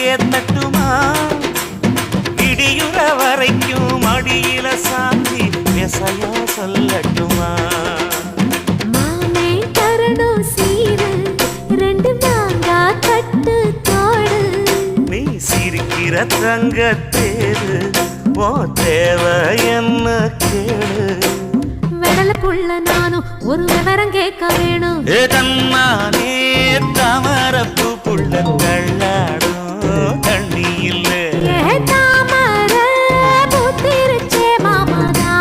ஏத்தட்டுமா இடியுற வரைக்கும் அடியில சாந்தி விசையா சொல்லட்டுமா மாமே தரணும் சீரு ரெண்டு மாங்கா கட்டு தோடு நீ சிரிக்கிற தங்க தேரு ஓ தேவை என்ன கேளு வெடலுக்குள்ள நானும் ஒரு விவரம் கேட்க வேணும் தன்னானே தாமரப்பு புள்ள